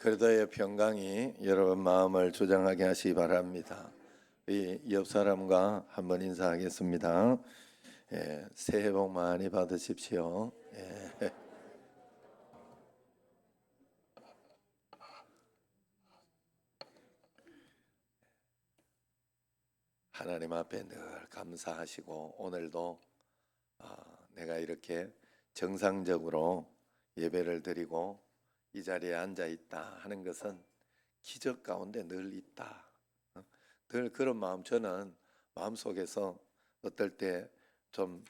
그리스도의 평강이 여러분 마음을 조장하게 하시기 바랍니다. 이 옆 사람과 한번 인사하겠습니다. 새해 복 많이 받으십시오. 하나님 앞에 늘 감사하시고 오늘도 내가 이렇게 정상적으로 예배를 드리고 이 자리에 앉아 있다 하는 것은 기적 가운데 늘 있다. 늘 그런 마음, 저는 마음속에서 어떨 때 좀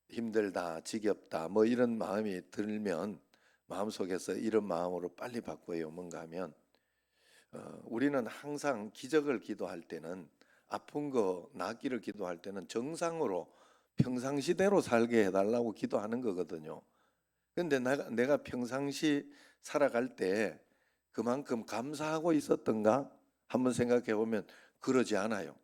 힘들다, 지겹다 뭐 이런 마음이 들면 마음속에서 이런 마음으로 빨리 바꿔요. 뭔가 하면 우리는 항상 기적을 기도할 때는, 아픈 거 낫기를 기도할 때는 정상으로 평상시대로 살게 해달라고 기도하는 거거든요. 근데 내가 평상시 살아갈 때 그만큼 감사하고 있었던가 한번 생각해 보면 그러지 않아요.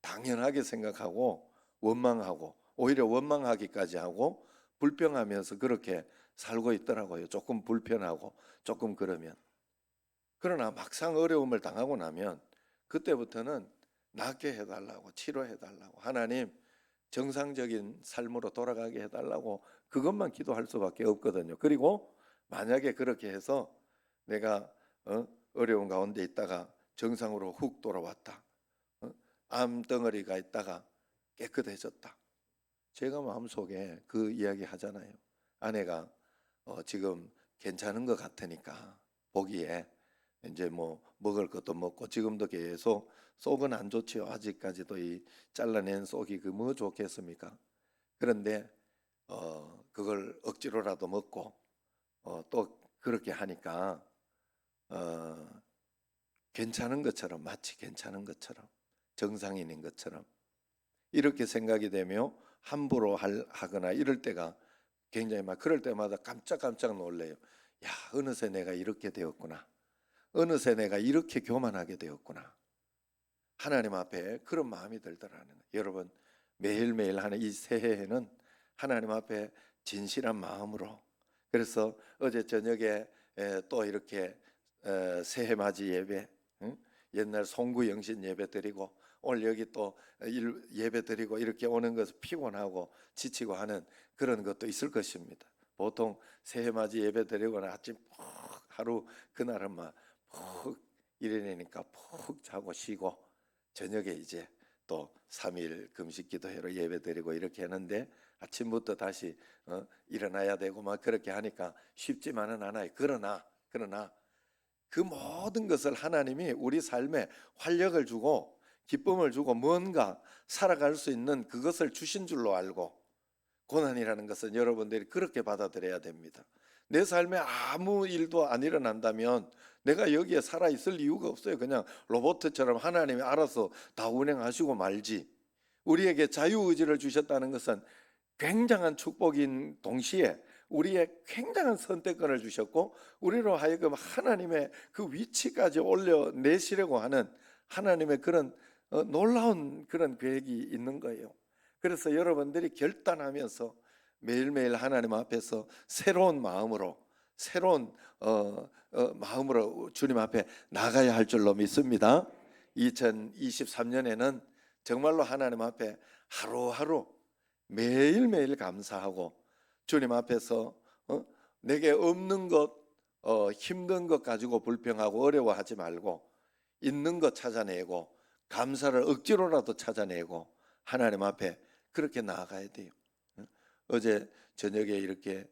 당연하게 생각하고 원망하고 오히려 원망하기까지 하고 불평하면서 그렇게 살고 있더라고요. 조금 불편하고 조금 그러면. 그러나 막상 어려움을 당하고 나면 그때부터는 낫게 해달라고, 치료해달라고, 하나님 정상적인 삶으로 돌아가게 해달라고 그것만 기도할 수밖에 없거든요. 그리고 만약에 그렇게 해서 내가 어려운 가운데 있다가 정상으로 훅 돌아왔다, 암덩어리가 있다가 깨끗해졌다, 제가 마음속에 그 이야기 하잖아요. 아내가 지금 괜찮은 것 같으니까 보기에 이제 뭐 먹을 것도 먹고, 지금도 계속 속은 안 좋지요. 아직까지도 이 잘라낸 속이 그 뭐 좋겠습니까? 그런데 그걸 억지로라도 먹고 또 그렇게 하니까 괜찮은 것처럼, 마치 괜찮은 것처럼, 정상인인 것처럼 이렇게 생각이 되며 함부로 하거나 이럴 때가 굉장히 막, 그럴 때마다 깜짝깜짝 놀래요. 야, 어느새 내가 이렇게 되었구나. 어느새 내가 이렇게 교만하게 되었구나. 하나님 앞에 그런 마음이 들더라는 거예요. 여러분, 매일매일 하는 이 새해에는 하나님 앞에 진실한 마음으로, 그래서 어제 저녁에 또 이렇게 새해 맞이 예배, 옛날 송구 영신 예배 드리고 오늘 여기 또 예배 드리고 이렇게 오는 것은 피곤하고 지치고 하는 그런 것도 있을 것입니다. 보통 새해 맞이 예배 드리고 아침 푹 하루, 그날은 막 푹 일어나니까 푹 자고 쉬고 저녁에 이제 또 3일 금식 기도회로 예배 드리고 이렇게 하는데 아침부터 다시 일어나야 되고 막 그렇게 하니까 쉽지만은 않아요. 그러나 그 모든 것을 하나님이 우리 삶에 활력을 주고 기쁨을 주고 뭔가 살아갈 수 있는 그것을 주신 줄로 알고, 고난이라는 것은 여러분들이 그렇게 받아들여야 됩니다. 내 삶에 아무 일도 안 일어난다면 내가 여기에 살아있을 이유가 없어요. 그냥 로봇처럼 하나님이 알아서 다 운행하시고 말지. 우리에게 자유의지를 주셨다는 것은 굉장한 축복인 동시에 우리의 굉장한 선택권을 주셨고, 우리로 하여금 하나님의 그 위치까지 올려내시려고 하는 하나님의 그런 놀라운 그런 계획이 있는 거예요. 그래서 여러분들이 결단하면서 매일매일 하나님 앞에서 새로운 마음으로, 새로운 마음으로 주님 앞에 나가야 할 줄로 믿습니다. 2023년에는 정말로 하나님 앞에 하루하루 매일매일 감사하고 주님 앞에서 내게 없는 것, 힘든 것 가지고 불평하고 어려워하지 말고 있는 것 찾아내고 감사를 억지로라도 찾아내고 하나님 앞에 그렇게 나아가야 돼요. 어제 저녁에 이렇게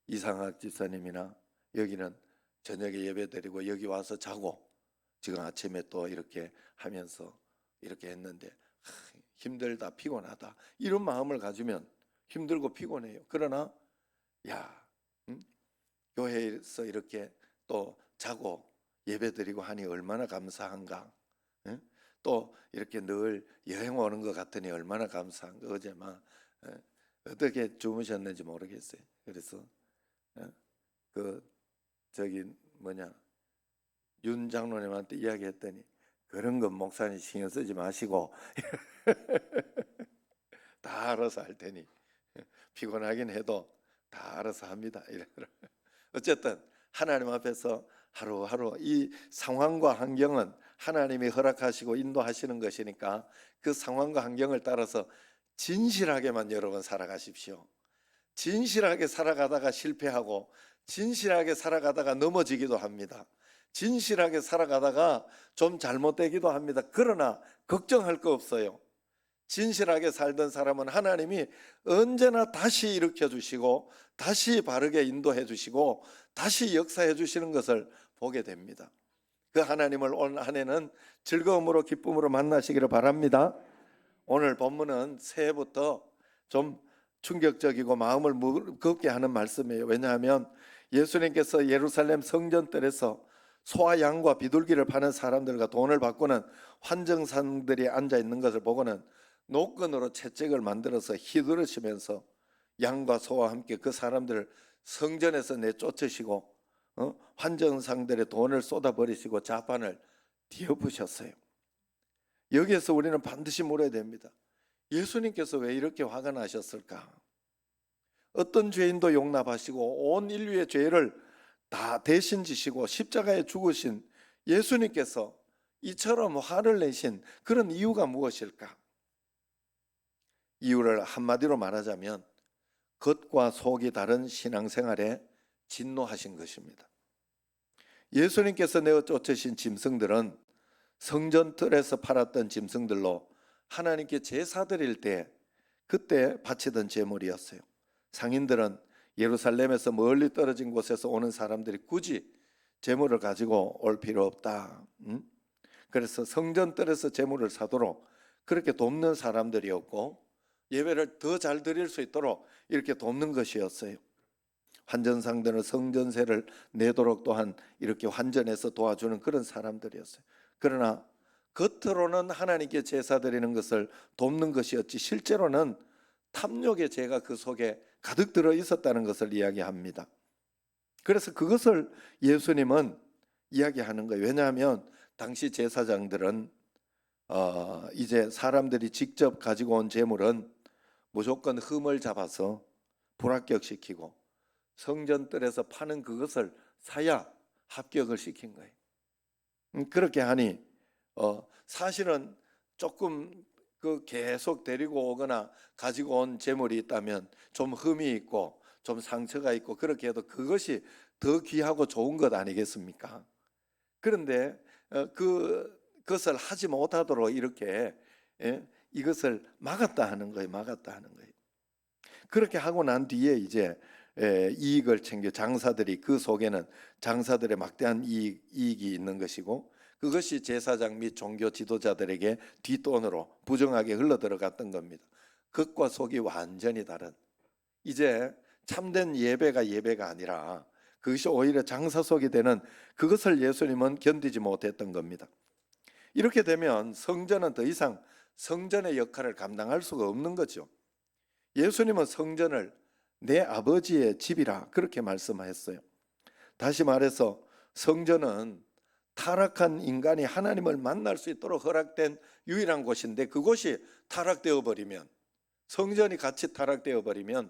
이상학 집사님이나 여기는 저녁에 예배드리고 여기 와서 자고 지금 아침에 또 이렇게 하면서 이렇게 했는데 힘들다, 피곤하다 이런 마음을 가지면 힘들고 피곤해요. 그러나 교회에서 이렇게 또 자고 예배드리고 하니 얼마나 감사한가. 또 이렇게 늘 여행 오는 것 같으니 얼마나 감사한가. 어제 막 어떻게 주무셨는지 모르겠어요. 그래서 그 저기 뭐냐 윤 장로님한테 이야기했더니 그런 건 목사님 신경 쓰지 마시고 다 알아서 할 테니 피곤하긴 해도 다 알아서 합니다. 어쨌든 하나님 앞에서 하루하루 이 상황과 환경은 하나님이 허락하시고 인도하시는 것이니까 그 상황과 환경을 따라서 진실하게만 여러분 살아가십시오. 진실하게 살아가다가 실패하고 진실하게 살아가다가 넘어지기도 합니다. 진실하게 살아가다가 좀 잘못되기도 합니다. 그러나 걱정할 거 없어요. 진실하게 살던 사람은 하나님이 언제나 다시 일으켜 주시고 다시 바르게 인도해 주시고 다시 역사해 주시는 것을 보게 됩니다. 그 하나님을 올 한 해는 즐거움으로 기쁨으로 만나시기를 바랍니다. 오늘 본문은 새해부터 좀 충격적이고 마음을 무겁게 하는 말씀이에요. 왜냐하면 예수님께서 예루살렘 성전뜰에서 소와 양과 비둘기를 파는 사람들과 돈을 바꾸는 환정상들이 앉아 있는 것을 보고는 노끈으로 채찍을 만들어서 휘두르시면서 양과 소와 함께 그 사람들을 성전에서 내쫓으시고 환정상들의 돈을 쏟아버리시고 자판을 뒤엎으셨어요. 여기에서 우리는 반드시 물어야 됩니다. 예수님께서 왜 이렇게 화가 나셨을까? 어떤 죄인도 용납하시고 온 인류의 죄를 다 대신 지시고 십자가에 죽으신 예수님께서 이처럼 화를 내신 그런 이유가 무엇일까? 이유를 한마디로 말하자면 겉과 속이 다른 신앙생활에 진노하신 것입니다. 예수님께서 내어 쫓으신 짐승들은 성전 뜰에서 팔았던 짐승들로 하나님께 제사 드릴 때 그때 바치던 제물이었어요. 상인들은 예루살렘에서 멀리 떨어진 곳에서 오는 사람들이 굳이 제물을 가지고 올 필요 없다. 그래서 성전 뜰에서 제물을 사도록 그렇게 돕는 사람들이었고 예배를 더 잘 드릴 수 있도록 이렇게 돕는 것이었어요. 환전상들은 성전세를 내도록 또한 이렇게 환전해서 도와주는 그런 사람들이었어요. 그러나 겉으로는 하나님께 제사 드리는 것을 돕는 것이었지 실제로는 탐욕의 죄가 그 속에 가득 들어 있었다는 것을 이야기합니다. 그래서 그것을 예수님은 이야기하는 거예요. 왜냐하면 당시 제사장들은 이제 사람들이 직접 가지고 온 제물은 무조건 흠을 잡아서 불합격시키고 성전뜰에서 파는 그것을 사야 합격을 시킨 거예요. 그렇게 하니 사실은 조금 그 계속 데리고 오거나 가지고 온 재물이 있다면 좀 흠이 있고 좀 상처가 있고 그렇게 해도 그것이 더 귀하고 좋은 것 아니겠습니까? 그런데 그것을 하지 못하도록 이렇게 이것을 막았다 하는 거예요. 막았다 하는 거예요. 그렇게 하고 난 뒤에 이제 이익을 챙겨 장사들이 그 속에는 장사들의 막대한 이익이 있는 것이고 그것이 제사장 및 종교 지도자들에게 뒷돈으로 부정하게 흘러들어갔던 겁니다. 겉과 속이 완전히 다른 이제 참된 예배가 아니라 그것이 오히려 장사 속이 되는 그것을 예수님은 견디지 못했던 겁니다. 이렇게 되면 성전은 더 이상 성전의 역할을 감당할 수가 없는 거죠. 예수님은 성전을 내 아버지의 집이라 그렇게 말씀하셨어요. 다시 말해서 성전은 타락한 인간이 하나님을 만날 수 있도록 허락된 유일한 곳인데 그곳이 타락되어 버리면 성전이 같이 타락되어 버리면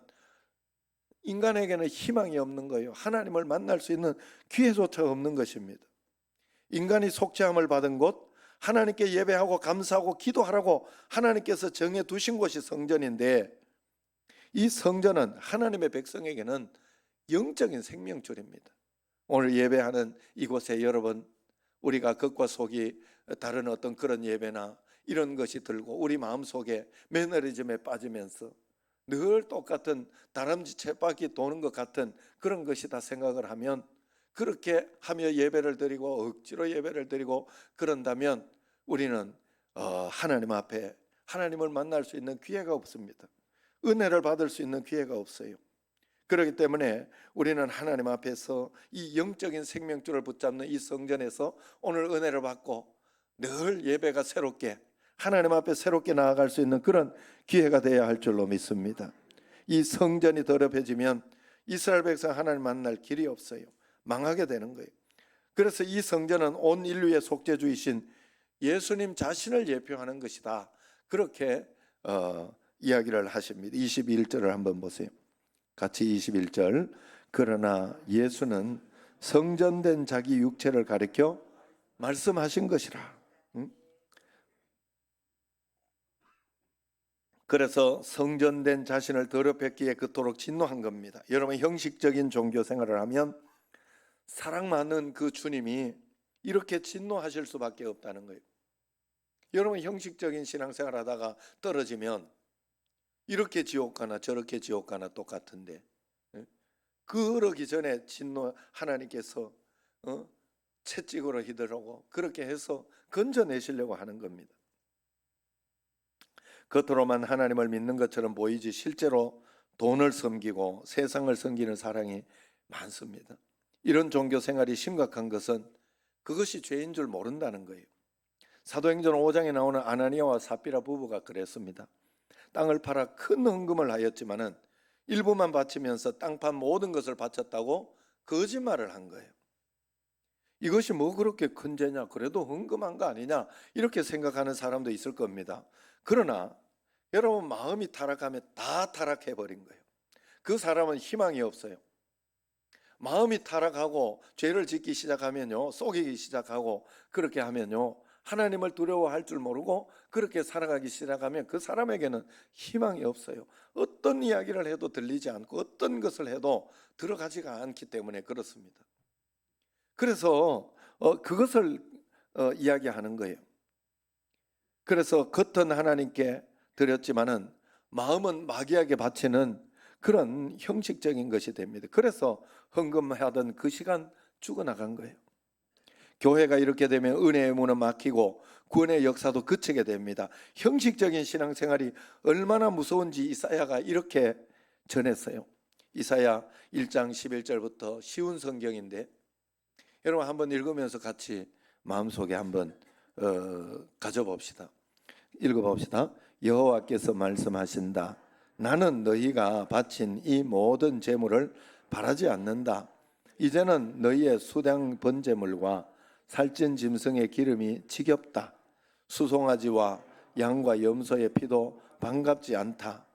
인간에게는 희망이 없는 거예요. 하나님을 만날 수 있는 기회조차 없는 것입니다. 인간이 속죄함을 받은 곳 하나님께 예배하고 감사하고 기도하라고 하나님께서 정해 두신 곳이 성전인데 이 성전은 하나님의 백성에게는 영적인 생명줄입니다. 오늘 예배하는 이곳에 여러분 우리가 겉과 속이 다른 어떤 그런 예배나 이런 것이 들고 우리 마음속에 매너리즘에 빠지면서 늘 똑같은 다람쥐 쳇바퀴 도는 것 같은 그런 것이다 생각을 하면 그렇게 하며 예배를 드리고 억지로 예배를 드리고 그런다면 우리는 하나님 앞에 하나님을 만날 수 있는 기회가 없습니다. 은혜를 받을 수 있는 기회가 없어요. 그렇기 때문에 우리는 하나님 앞에서 이 영적인 생명줄을 붙잡는 이 성전에서 오늘 은혜를 받고 늘 예배가 새롭게 하나님 앞에 새롭게 나아갈 수 있는 그런 기회가 되어야 할 줄로 믿습니다. 이 성전이 더럽혀지면 이스라엘 백성 하나님 만날 길이 없어요. 망하게 되는 거예요. 그래서 이 성전은 온 인류의 속죄주이신 예수님 자신을 예표하는 것이다. 그렇게 이야기를 하십니다. 21절을 한번 보세요. 같이 21절. 그러나 예수는 성전된 자기 육체를 가리켜 말씀하신 것이라. 그래서 성전된 자신을 더럽혔기에 그토록 진노한 겁니다. 여러분, 형식적인 종교 생활을 하면 사랑 많은 그 주님이 이렇게 진노하실 수밖에 없다는 거예요. 여러분, 형식적인 신앙생활 하다가 떨어지면 이렇게 지옥 가나 저렇게 지옥 가나 똑같은데, 그러기 전에 하나님께서 채찍으로 휘두르고 그렇게 해서 건져내시려고 하는 겁니다. 겉으로만 하나님을 믿는 것처럼 보이지 실제로 돈을 섬기고 세상을 섬기는 사람이 많습니다. 이런 종교 생활이 심각한 것은 그것이 죄인 줄 모른다는 거예요. 사도행전 5장에 나오는 아나니아와 삽비라 부부가 그랬습니다. 땅을 팔아 큰 헌금을 하였지만은 일부만 바치면서 땅 판 모든 것을 바쳤다고 거짓말을 한 거예요. 이것이 뭐 그렇게 큰 죄냐, 그래도 헌금한 거 아니냐, 이렇게 생각하는 사람도 있을 겁니다. 그러나 여러분, 마음이 타락하면 다 타락해버린 거예요. 그 사람은 희망이 없어요. 마음이 타락하고 죄를 짓기 시작하면요, 속이기 시작하고 그렇게 하면요, 하나님을 두려워할 줄 모르고 그렇게 살아가기 시작하면 그 사람에게는 희망이 없어요. 어떤 이야기를 해도 들리지 않고 어떤 것을 해도 들어가지가 않기 때문에 그렇습니다. 그래서 그것을 이야기하는 거예요. 그래서 겉은 하나님께 드렸지만은 마음은 마귀에게 바치는 그런 형식적인 것이 됩니다. 그래서 헌금하던 그 시간 죽어나간 거예요. 교회가 이렇게 되면 은혜의 문은 막히고 구원의 역사도 그치게 됩니다. 형식적인 신앙생활이 얼마나 무서운지 이사야가 이렇게 전했어요. 이사야 1장 11절부터 쉬운 성경인데 여러분, 한번 읽으면서 같이 마음속에 한번 가져봅시다. 읽어봅시다. 여호와께서 말씀하신다. 나는 너희가 바친 이 모든 제물을 바라지 않는다. 이제는 너희의 수량 번제물과 살찐 짐승의 기름이 지겹다. 수송아지와 양과 염소의 피도 반갑지 않다.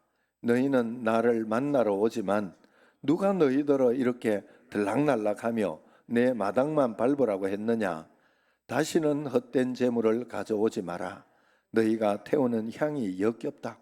너희는 나를 만나러 오지만 누가 너희들을 이렇게 들락날락하며 내 마당만 밟으라고 했느냐. 다시는 헛된 제물을 가져오지 마라. 너희가 태우는 향이 역겹다.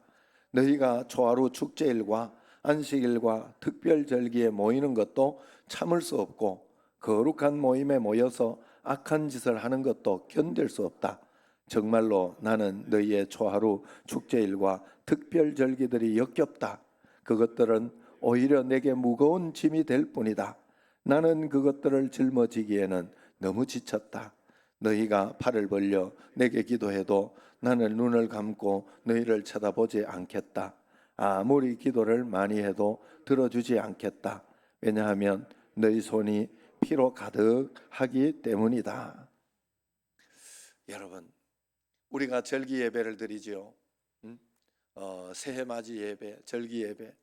너희가 초하루 축제일과 안식일과 특별절기에 모이는 것도 참을 수 없고 거룩한 모임에 모여서 악한 짓을 하는 것도 견딜 수 없다. 정말로 나는 너희의 초하루 축제일과 특별절기들이 역겹다. 그것들은 오히려 내게 무거운 짐이 될 뿐이다. 나는 그것들을 짊어지기에는 너무 지쳤다. 너희가 팔을 벌려 내게 기도해도 나는 눈을 감고 너희를 쳐다보지 않겠다. 아무리 기도를 많이 해도 들어주지 않겠다. 왜냐하면 너희 손이 피로 가득하기 때문이다. 여러분, 우리가 절기 예배를 드리지요. 새해 맞이 예배, 절기 예배,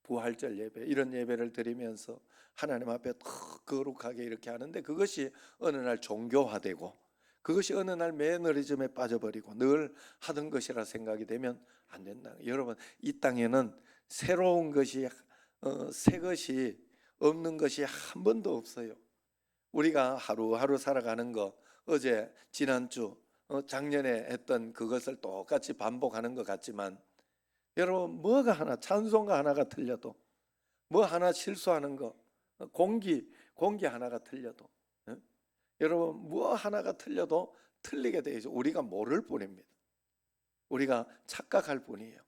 부활절 예배, 이런 예배를 드리면서 하나님 앞에 거룩하게 이렇게 하는데 그것이 어느 날 종교화되고 그것이 어느 날 매너리즘에 빠져버리고 늘 하던 것이라 생각이 되면 안 된다. 여러분, 이 땅에는 새로운 것이 새 것이 없는 것이 한 번도 없어요. 우리가 하루하루 살아가는 거, 어제 지난주 작년에 했던 그것을 똑같이 반복하는 것 같지만 여러분, 뭐가 하나, 찬송가 하나가 틀려도, 뭐 하나 실수하는 거, 공기 하나가 틀려도, 여러분, 뭐 하나가 틀려도 틀리게 되죠. 우리가 모를 뿐입니다. 우리가 착각할 뿐이에요.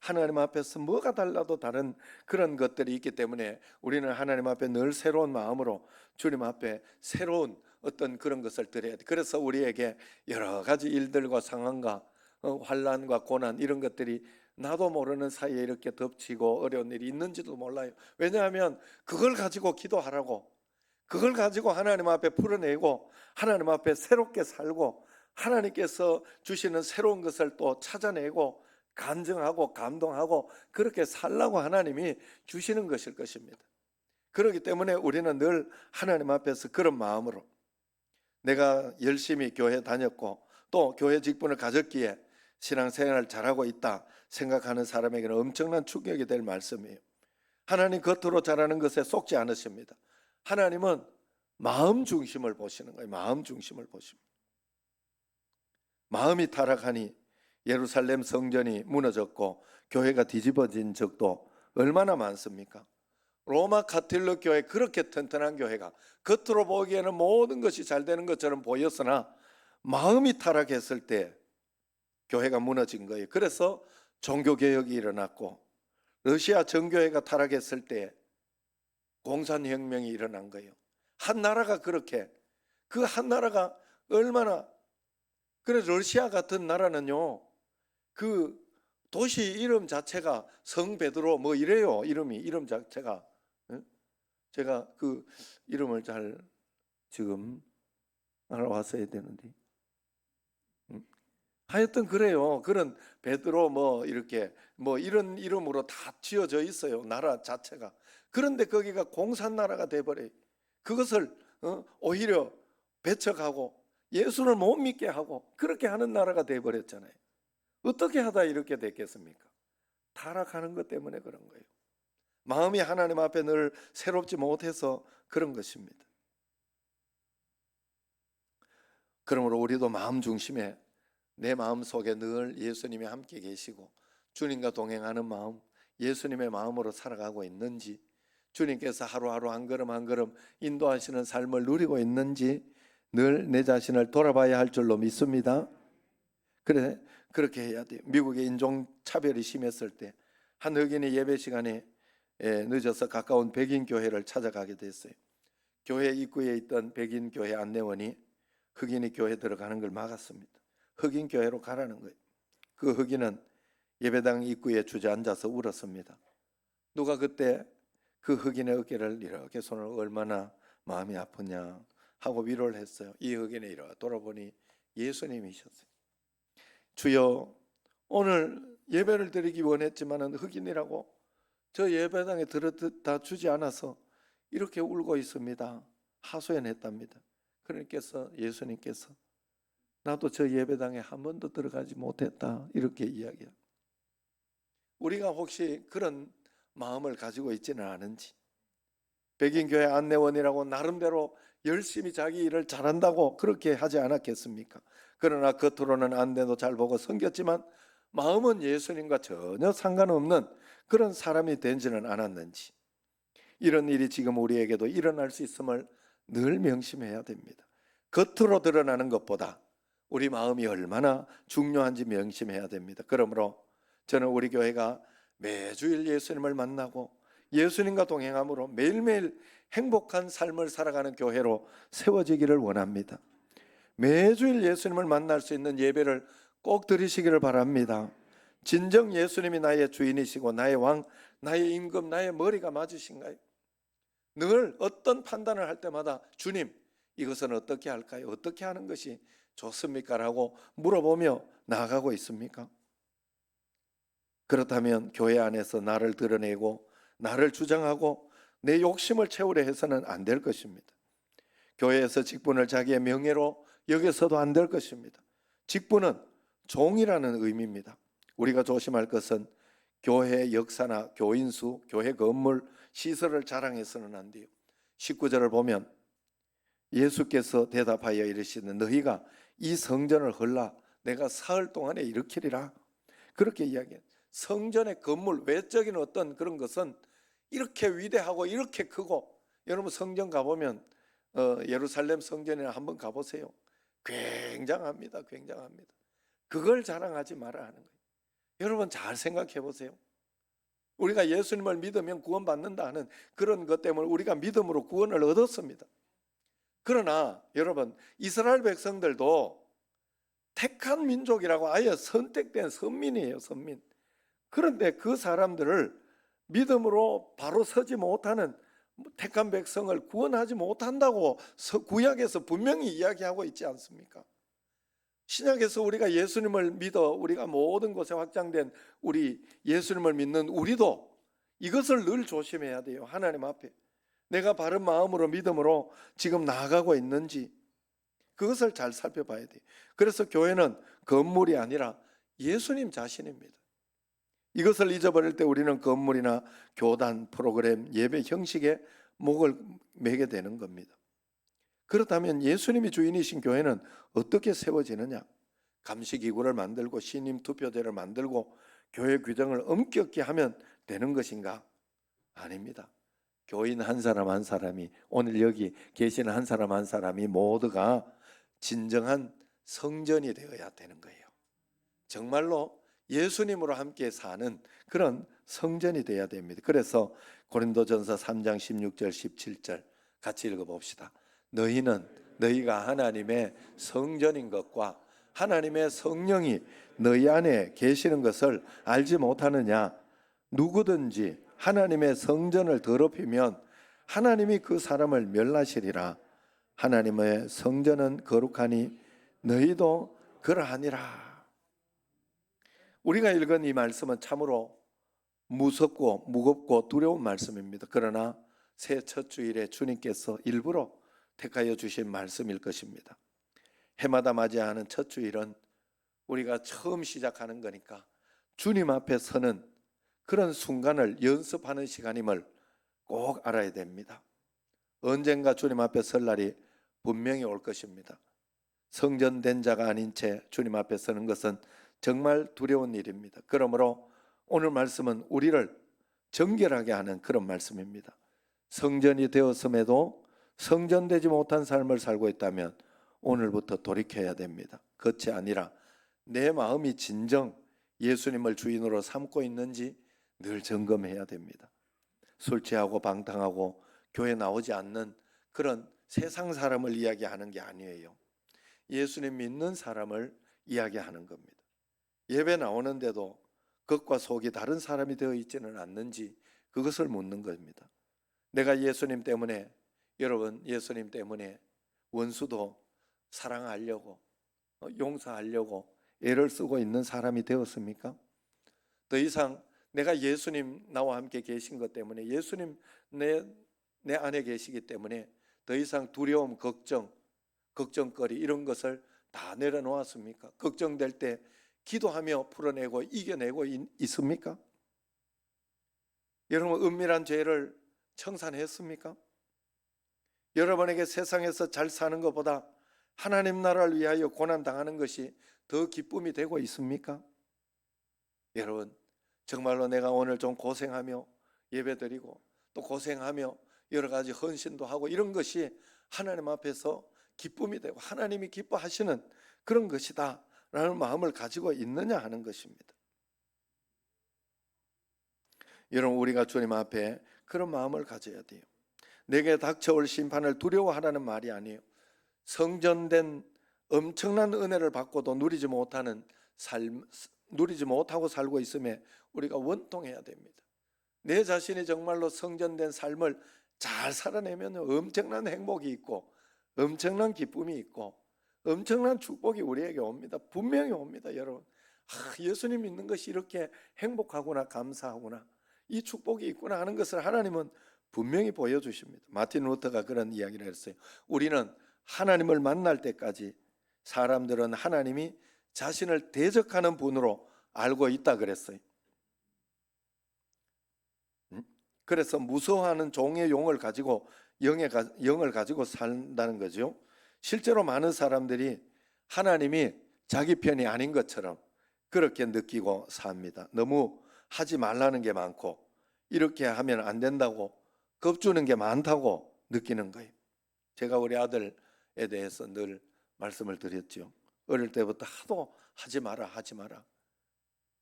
하나님 앞에서 뭐가 달라도 다른 그런 것들이 있기 때문에 우리는 하나님 앞에 늘 새로운 마음으로 주님 앞에 새로운 어떤 그런 것을 드려야 돼. 그래서 우리에게 여러 가지 일들과 상황과 환난과 고난 이런 것들이 나도 모르는 사이에 이렇게 덮치고 어려운 일이 있는지도 몰라요. 왜냐하면 그걸 가지고 기도하라고, 그걸 가지고 하나님 앞에 풀어내고 하나님 앞에 새롭게 살고 하나님께서 주시는 새로운 것을 또 찾아내고 간증하고 감동하고 그렇게 살라고 하나님이 주시는 것일 것입니다. 그렇기 때문에 우리는 늘 하나님 앞에서 그런 마음으로, 내가 열심히 교회 다녔고 또 교회 직분을 가졌기에 신앙생활을 잘하고 있다 생각하는 사람에게는 엄청난 충격이 될 말씀이에요. 하나님 겉으로 잘하는 것에 속지 않으십니다. 하나님은 마음 중심을 보시는 거예요. 마음 중심을 보십니다. 마음이 타락하니 예루살렘 성전이 무너졌고 교회가 뒤집어진 적도 얼마나 많습니까? 로마 카톨릭 교회, 그렇게 튼튼한 교회가 겉으로 보기에는 모든 것이 잘 되는 것처럼 보였으나 마음이 타락했을 때 교회가 무너진 거예요. 그래서 종교개혁이 일어났고 러시아 정교회가 타락했을 때 공산혁명이 일어난 거예요. 한 나라가 그렇게, 그 한 나라가 얼마나, 그래서 러시아 같은 나라는요, 그 도시 이름 자체가 성 베드로 뭐 이래요. 이름 자체가. 제가 그 이름을 잘 지금 알아왔어야 되는데. 하여튼 그래요. 그런 베드로 뭐 이렇게 뭐 이런 이름으로 다 지어져 있어요. 나라 자체가. 그런데 거기가 공산나라가 돼버려요. 그것을 오히려 배척하고 예수를 못 믿게 하고 그렇게 하는 나라가 돼버렸잖아요. 어떻게 하다 이렇게 됐겠습니까? 타락하는 것 때문에 그런 거예요. 마음이 하나님 앞에 늘 새롭지 못해서 그런 것입니다. 그러므로 우리도 마음 중심에, 내 마음 속에 늘 예수님이 함께 계시고 주님과 동행하는 마음, 예수님의 마음으로 살아가고 있는지, 주님께서 하루하루 한 걸음 한 걸음 인도하시는 삶을 누리고 있는지 늘 내 자신을 돌아봐야 할 줄로 믿습니다. 그래, 그렇게 해야 돼요. 미국의 인종차별이 심했을 때 한 흑인이 예배 시간에 늦어서 가까운 백인 교회를 찾아가게 됐어요. 교회 입구에 있던 백인 교회 안내원이 흑인이 교회 들어가는 걸 막았습니다. 흑인 교회로 가라는 거예요. 그 흑인은 예배당 입구에 주저앉아서 울었습니다. 누가 그때 그 흑인의 어깨를 이렇게 손을 얼마나 마음이 아프냐 하고 위로를 했어요. 이 흑인이 이렇게 돌아보니 예수님이셨어요. 주여, 오늘 예배를 드리기 원했지만 흑인이라고 저 예배당에 들어다 주지 않아서 이렇게 울고 있습니다. 하소연했답니다. 그러니께서 예수님께서 나도 저 예배당에 한 번도 들어가지 못했다 이렇게 이야기해요. 우리가 혹시 그런 마음을 가지고 있지는 않은지, 백인교회 안내원이라고 나름대로 열심히 자기 일을 잘한다고 그렇게 하지 않았겠습니까? 그러나 겉으로는 안내도 잘 보고 섬겼지만 마음은 예수님과 전혀 상관없는 그런 사람이 되지는 않았는지, 이런 일이 지금 우리에게도 일어날 수 있음을 늘 명심해야 됩니다. 겉으로 드러나는 것보다 우리 마음이 얼마나 중요한지 명심해야 됩니다. 그러므로 저는 우리 교회가 매주일 예수님을 만나고 예수님과 동행함으로 매일매일 행복한 삶을 살아가는 교회로 세워지기를 원합니다. 매주일 예수님을 만날 수 있는 예배를 꼭 드리시기를 바랍니다. 진정 예수님이 나의 주인이시고 나의 왕, 나의 임금, 나의 머리가 맞으신가요? 늘 어떤 판단을 할 때마다 주님, 이것은 어떻게 할까요? 어떻게 하는 것이 좋습니까? 라고 물어보며 나아가고 있습니까? 그렇다면 교회 안에서 나를 드러내고 나를 주장하고 내 욕심을 채우려 해서는 안 될 것입니다. 교회에서 직분을 자기의 명예로 여겨서도 안 될 것입니다. 직분은 종이라는 의미입니다. 우리가 조심할 것은 교회 역사나 교인수, 교회 건물, 시설을 자랑해서는 안 돼요. 19절을 보면 예수께서 대답하여 이르시는 너희가 이 성전을 헐라 내가 사흘 동안에 일으키리라 그렇게 이야기해요. 성전의 건물, 외적인 어떤 그런 것은 이렇게 위대하고 이렇게 크고, 여러분 성전 가보면 예루살렘 성전에 한번 가보세요. 굉장합니다. 굉장합니다. 그걸 자랑하지 말아야 하는 거예요. 여러분 잘 생각해 보세요. 우리가 예수님을 믿으면 구원받는다 하는 그런 것 때문에 우리가 믿음으로 구원을 얻었습니다. 그러나 여러분, 이스라엘 백성들도 택한 민족이라고 아예 선택된 선민이에요. 선민. 그런데 그 사람들을 믿음으로 바로 서지 못하는 택한 백성을 구원하지 못한다고 구약에서 분명히 이야기하고 있지 않습니까? 신약에서 우리가 예수님을 믿어 우리가 모든 곳에 확장된 우리 예수님을 믿는 우리도 이것을 늘 조심해야 돼요. 하나님 앞에 내가 바른 마음으로 믿음으로 지금 나아가고 있는지 그것을 잘 살펴봐야 돼요. 그래서 교회는 건물이 아니라 예수님 자신입니다. 이것을 잊어버릴 때 우리는 건물이나 교단, 프로그램, 예배 형식에 목을 매게 되는 겁니다. 그렇다면 예수님이 주인이신 교회는 어떻게 세워지느냐? 감시기구를 만들고 신임 투표제를 만들고 교회 규정을 엄격히 하면 되는 것인가? 아닙니다. 교인 한 사람 한 사람이, 오늘 여기 계시는 한 사람 한 사람이 모두가 진정한 성전이 되어야 되는 거예요. 정말로 예수님으로 함께 사는 그런 성전이 되어야 됩니다. 그래서 고린도전서 3장 16절 17절 같이 읽어봅시다. 너희가 하나님의 성전인 것과 하나님의 성령이 너희 안에 계시는 것을 알지 못하느냐? 누구든지 하나님의 성전을 더럽히면 하나님이 그 사람을 멸하시리라. 하나님의 성전은 거룩하니 너희도 그러하니라. 우리가 읽은 이 말씀은 참으로 무섭고 무겁고 두려운 말씀입니다. 그러나 새 첫 주일에 주님께서 일부러 택하여 주신 말씀일 것입니다. 해마다 맞이하는 첫 주일은 우리가 처음 시작하는 거니까 주님 앞에 서는 그런 순간을 연습하는 시간임을 꼭 알아야 됩니다. 언젠가 주님 앞에 설 날이 분명히 올 것입니다. 성전된 자가 아닌 채 주님 앞에 서는 것은 정말 두려운 일입니다. 그러므로 오늘 말씀은 우리를 정결하게 하는 그런 말씀입니다. 성전이 되었음에도 성전되지 못한 삶을 살고 있다면 오늘부터 돌이켜야 됩니다. 그것이 아니라 내 마음이 진정 예수님을 주인으로 삼고 있는지 늘 점검해야 됩니다. 술 취하고 방탕하고 교회 나오지 않는 그런 세상 사람을 이야기하는 게 아니에요. 예수님 믿는 사람을 이야기하는 겁니다. 예배 나오는데도 겉과 속이 다른 사람이 되어 있지는 않는지 그것을 묻는 겁니다. 내가 예수님 때문에, 여러분 예수님 때문에 원수도 사랑하려고 용서하려고 애를 쓰고 있는 사람이 되었습니까? 더 이상 내가 예수님 나와 함께 계신 것 때문에, 예수님 내 안에 계시기 때문에 더 이상 두려움, 걱정거리 이런 것을 다 내려놓았습니까? 걱정될 때 기도하며 풀어내고 이겨내고 있습니까? 여러분 은밀한 죄를 청산했습니까? 여러분에게 세상에서 잘 사는 것보다 하나님 나라를 위하여 고난당하는 것이 더 기쁨이 되고 있습니까? 여러분 정말로 내가 오늘 좀 고생하며 예배드리고 또 고생하며 여러 가지 헌신도 하고 이런 것이 하나님 앞에서 기쁨이 되고 하나님이 기뻐하시는 그런 것이다 라는 마음을 가지고 있느냐 하는 것입니다. 여러분 우리가 주님 앞에 그런 마음을 가져야 돼요. 내게 닥쳐올 심판을 두려워하라는 말이 아니에요. 성전된 엄청난 은혜를 받고도 누리지 못하고 살고 있음에 우리가 원통해야 됩니다. 내 자신이 정말로 성전된 삶을 잘 살아내면 엄청난 행복이 있고 엄청난 기쁨이 있고 엄청난 축복이 우리에게 옵니다. 분명히 옵니다. 여러분 예수님 믿는 것이 이렇게 행복하구나, 감사하구나, 이 축복이 있구나 하는 것을 하나님은 분명히 보여주십니다. 마틴 루터가 그런 이야기를 했어요. 우리는 하나님을 만날 때까지 사람들은 하나님이 자신을 대적하는 분으로 알고 있다 그랬어요. 그래서 무서워하는 종의 영을 가지고 영을 가지고 산다는 거죠. 실제로 많은 사람들이 하나님이 자기 편이 아닌 것처럼 그렇게 느끼고 삽니다. 너무 하지 말라는 게 많고 이렇게 하면 안 된다고 겁주는 게 많다고 느끼는 거예요. 제가 우리 아들에 대해서 늘 말씀을 드렸죠. 어릴 때부터 하도 하지 마라 하지 마라.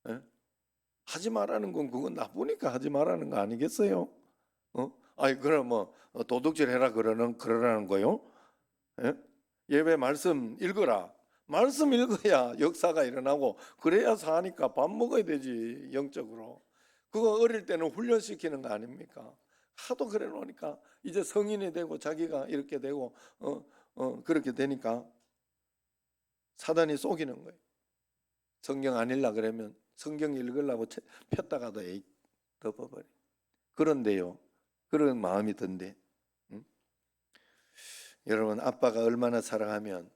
에? 하지 말라는 건 그건 나쁘니까 하지 말라는 거 아니겠어요? 아니 그럼 뭐 도둑질 해라 그러라는 거요? 에? 예배 말씀 읽어라. 말씀 읽어야 역사가 일어나고 그래야 사니까 밥 먹어야 되지 영적으로. 그거 어릴 때는 훈련시키는 거 아닙니까? 하도 그래 놓으니까 이제 성인이 되고 자기가 이렇게 되고 그렇게 되니까 사단이 속이는 거예요. 성경 안 읽으려 그러면 성경 읽으려고 폈다가도 덮어버려. 그런데요, 그런 마음이 든대. 여러분 아빠가 얼마나 사랑하면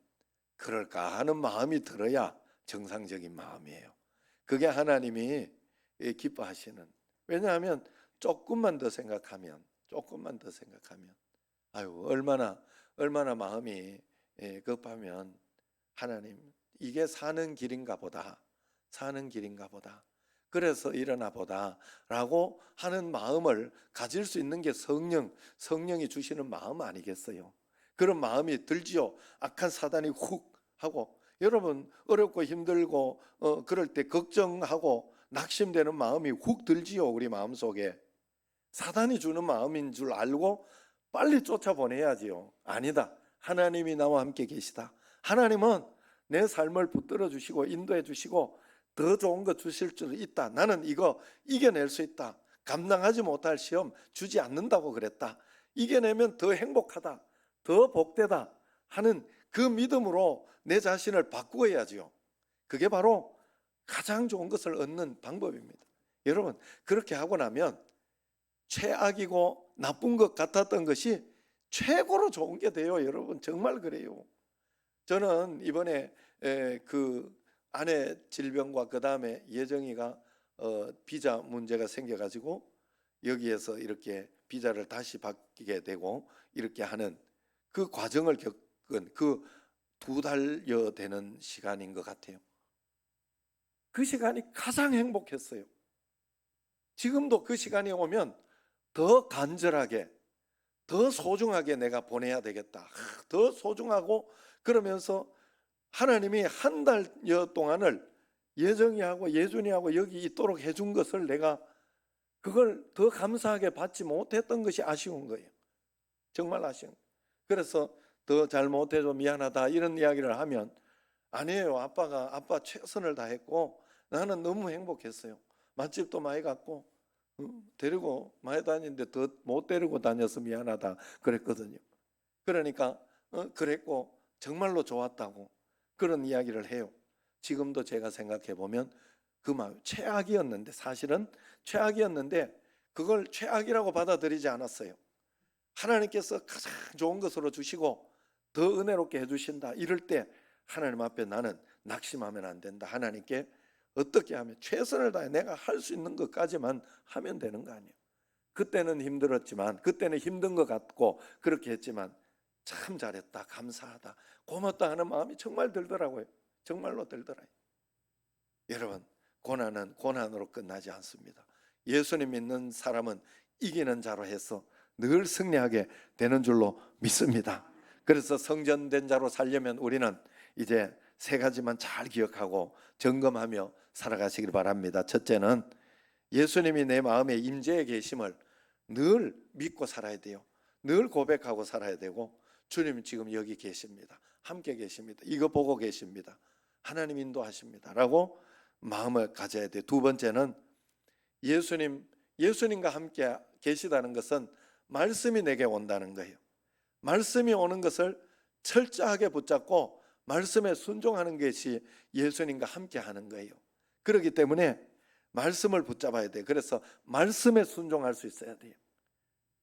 그럴까 하는 마음이 들어야 정상적인 마음이에요. 그게 하나님이 기뻐하시는. 왜냐하면 조금만 더 생각하면 아유 얼마나 얼마나 마음이 급하면 하나님 이게 사는 길인가 보다, 사는 길인가 보다, 그래서 일어나 보다 라고 하는 마음을 가질 수 있는 게 성령이 주시는 마음 아니겠어요? 그런 마음이 들지요. 악한 사단이 훅 하고, 여러분 어렵고 힘들고 그럴 때 걱정하고 낙심되는 마음이 훅 들지요. 우리 마음속에 사단이 주는 마음인 줄 알고 빨리 쫓아보내야지요. 아니다, 하나님이 나와 함께 계시다, 하나님은 내 삶을 붙들어 주시고 인도해 주시고 더 좋은 거 주실 줄 있다, 나는 이거 이겨낼 수 있다, 감당하지 못할 시험 주지 않는다고 그랬다, 이겨내면 더 행복하다, 더 복되다 하는 그 믿음으로 내 자신을 바꾸어야지요. 그게 바로 가장 좋은 것을 얻는 방법입니다. 여러분 그렇게 하고 나면 최악이고 나쁜 것 같았던 것이 최고로 좋은 게 돼요. 여러분 정말 그래요. 저는 이번에 그 아내 질병과 그 다음에 예정이가 비자 문제가 생겨가지고 여기에서 이렇게 비자를 다시 받게 되고 이렇게 하는 그 과정을 겪은 그 2달여 되는 시간인 것 같아요. 그 시간이 가장 행복했어요. 지금도 그 시간이 오면 더 간절하게, 더 소중하게 내가 보내야 되겠다, 더 소중하고, 그러면서 하나님이 1달여 동안을 예정이하고 예준이하고 여기 있도록 해준 것을 내가 그걸 더 감사하게 받지 못했던 것이 아쉬운 거예요. 정말 아쉬운 거예요. 그래서 더 잘못해서 미안하다 이런 이야기를 하면 아니에요, 아빠 최선을 다했고 나는 너무 행복했어요. 맛집도 많이 갔고 데리고 많이 다니는데 더 못 데리고 다녀서 미안하다 그랬거든요. 그러니까 그랬고 정말로 좋았다고 그런 이야기를 해요. 지금도 제가 생각해 보면 그 마음 최악이었는데, 사실은 최악이었는데 그걸 최악이라고 받아들이지 않았어요. 하나님께서 가장 좋은 것으로 주시고 더 은혜롭게 해주신다 이럴 때 하나님 앞에 나는 낙심하면 안 된다. 하나님께 어떻게 하면 최선을 다해 내가 할 수 있는 것까지만 하면 되는 거 아니에요. 그때는 힘들었지만, 그때는 힘든 것 같고 그렇게 했지만 참 잘했다, 감사하다, 고맙다 하는 마음이 정말 들더라고요. 정말로 들더라고요. 여러분 고난은 고난으로 끝나지 않습니다. 예수님 믿는 사람은 이기는 자로 해서 늘 승리하게 되는 줄로 믿습니다. 그래서 성전된 자로 살려면 우리는 이제 3가지만 잘 기억하고 점검하며 살아가시길 바랍니다. 첫째는 예수님이 내 마음에 임재해 계심을 늘 믿고 살아야 돼요. 늘 고백하고 살아야 되고, 주님 지금 여기 계십니다, 함께 계십니다, 이거 보고 계십니다, 하나님 인도하십니다 라고 마음을 가져야 돼요. 2번째는 예수님과 함께 계시다는 것은 말씀이 내게 온다는 거예요. 말씀이 오는 것을 철저하게 붙잡고 말씀에 순종하는 것이 예수님과 함께 하는 거예요. 그렇기 때문에 말씀을 붙잡아야 돼요. 그래서 말씀에 순종할 수 있어야 돼요.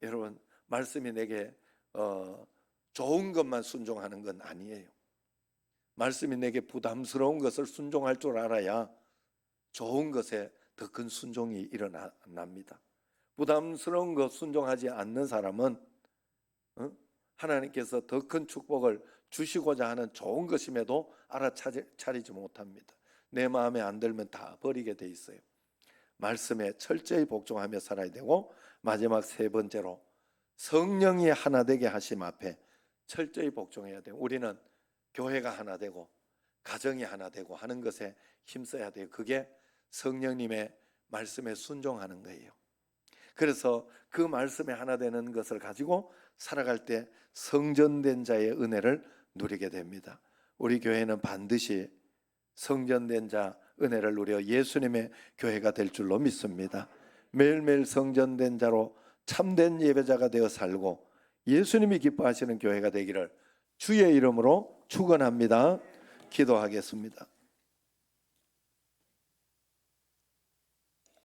여러분 말씀이 내게 좋은 것만 순종하는 건 아니에요. 말씀이 내게 부담스러운 것을 순종할 줄 알아야 좋은 것에 더 큰 순종이 일어납니다. 부담스러운 것 순종하지 않는 사람은 하나님께서 더 큰 축복을 주시고자 하는 좋은 것임에도 알아차리지 못합니다. 내 마음에 안 들면 다 버리게 돼 있어요. 말씀에 철저히 복종하며 살아야 되고, 마지막 3번째로 성령이 하나 되게 하심 앞에 철저히 복종해야 돼요. 우리는 교회가 하나 되고 가정이 하나 되고 하는 것에 힘써야 돼요. 그게 성령님의 말씀에 순종하는 거예요. 그래서 그 말씀에 하나 되는 것을 가지고 살아갈 때 성전된 자의 은혜를 누리게 됩니다. 우리 교회는 반드시 성전된 자 은혜를 누려 예수님의 교회가 될 줄로 믿습니다. 매일매일 성전된 자로 참된 예배자가 되어 살고 예수님이 기뻐하시는 교회가 되기를 주의 이름으로 축원합니다. 기도하겠습니다.